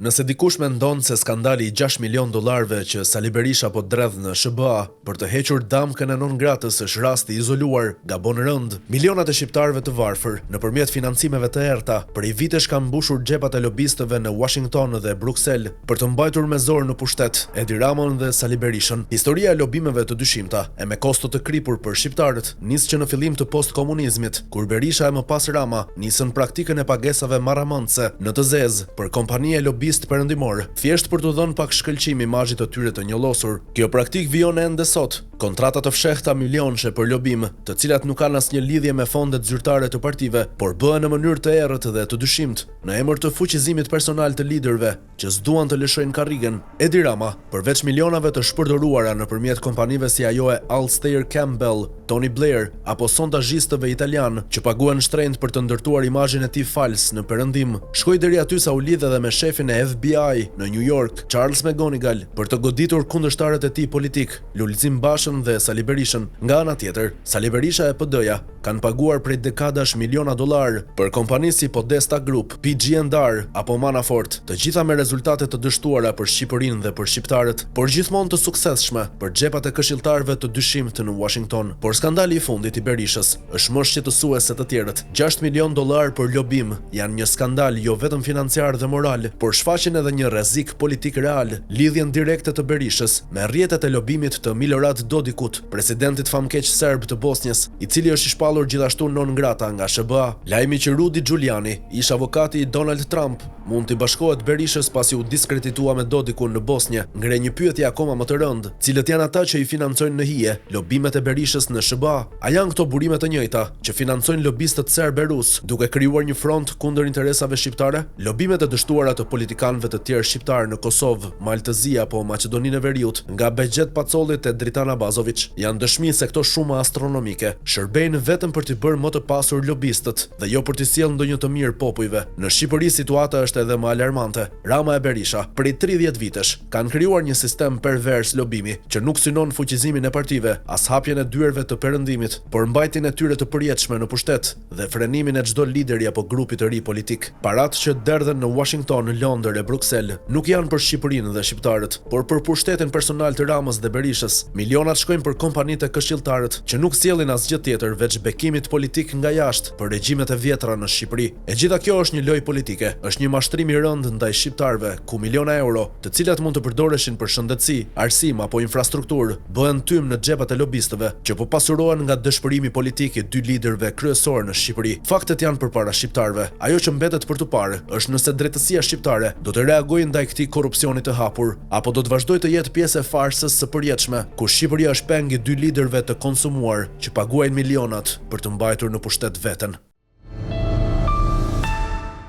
Nëse dikush mendon se skandali i 6 milion dollarëve që Sali Berisha po dredh në SBA për të hequr damkën e non gratës është rasti izoluar, gabon rënd. Milionat e shqiptarëve të varfër nëpërmjet financimeve të errta prej vitesh kanë mbushur xhepat e lobistëve në Washington dhe Bruksel për të mbajtur me zor në pushtet Edi Ramon dhe Sali Berishën. Historia e lobimeve të dyshimta e me kosto të kripur për shqiptarët nis që në fillim të postkomunizmit, kur Berisha e më pas Rama nisën praktikën e pagesave marramëndse në të zezë për kompanie lobist perëndimor, thjesht për të dhënë pak shkëlqim imazhit të tyre të njollosur. Kjo praktik vijon ende sot. Kontrata të fshehta milionëshe për lobim, të cilat nuk kanë asnjë lidhje me fondet zyrtare të partive, por bëhen në mënyrë të errët dhe të dyshimt, në emër të fuqizimit personal të liderëve që s'duan të lëshojnë karrigen. Edi Rama, përveç milionave të shpërdoruara nëpërmjet kompanive si ajo e Alistair Campbell, Tony Blair apo sondazhistëve italian që paguan shtrenjtë për të ndërtuar imazhin e tij fals në perëndim, shkoi deri aty sa u lidhe dhe me shefin e FBI në New York, Charles McGonigal, për të goditur kundërshtarët e tij politik, Lulzim Bashën dhe Sali Berishën. Nga ana tjetër, Sali Berisha e PD-ja kanë paguar prej dekadash miliona dollar për kompani si Podesta Group, PG&R apo Manafort, të gjitha me rezultate të dështuara për Shqipërinë dhe për shqiptarët, por gjithmonë të suksesshme për xhepat e këshilltarëve të dyshimt në Washington. Por skandali i fundit i Berishës është më shqetësues se të tjerët. 6 milion dollar për lobim janë një skandal jo vetëm financiar dhe moral, por shfaqen edhe një rrezik politik real, lidhjen direkte të Berishës me rrjetet e lobimit të Milorad Dodikut, presidentit famkeq serb të Bosnjës, i cili është i shpallur gjithashtu non grata nga SBA. Lajmi që Rudy Giuliani, ish avokati i Donald Trump, mund t'i bashkohet Berishës pasi u diskreditua me Dodikun në Bosnjë, ngre një pyetje akoma më të rëndë: cilët janë ata që i financojnë në hije lobimet e Berishës në SBA? A janë këto burime të njëjta që financojnë lobistët serb e rus, duke krijuar një front kundër interesave shqiptare? Lobimet e dështuara të politikanëve të tjerë shqiptar në Kosovë, Maltëzi apo Maqedoninë e Veriut, nga Bexhet Pacollit e Dritan Abazović, janë dëshmi se këto shuma astronomike shërbejnë vetëm për t'i bërë më të pasur lobistët dhe jo për t'i sjellë ndonjë të mirë popujve. Në Shqipëri situata është edhe më alarmante. Rama e Berisha, prej 30 vitesh, kanë krijuar një sistem pervers lobimi që nuk synon fuqizimin e partive, as hapjen e dyerve të perëndimit, por mbajtjen e tyre të përjetshme në pushtet dhe frenimin e çdo lideri apo grupi të ri politik. Paratë që derdhen në Washington, Londër e Bruksel nuk janë për Shqipërinë dhe shqiptarët, por për pushtetin personal të Ramës dhe Berishës. Milionat shkojnë për kompanitë e këshilltarët që nuk sjellin asgjë tjetër veç bekimit politik nga jashtë për regjimet e vjetra në Shqipëri. E gjitha kjo është një lojë politike, është një mashtrim i rënd ndaj shqiptarëve, ku miliona euro, të cilat mund të përdoreshin për shëndetësi, arsim apo infrastrukturë, bëhen tym në xhepat e lobistëve që po pasurohen nga dëshpërimi politik i dy liderëve kryesor në Shqipëri. Faktet janë përpara shqiptarëve. Ajo që mbetet për të parë është nëse drejtësia shqiptare do të reagojë ndaj këtij korrupsioni të hapur, apo do të vazhdojë të jetë pjesë e farsës së përjetshme, ku Shqipëria është peng i dy liderëve të konsumuar që paguajnë milionat për të mbajtur në pushtet veten.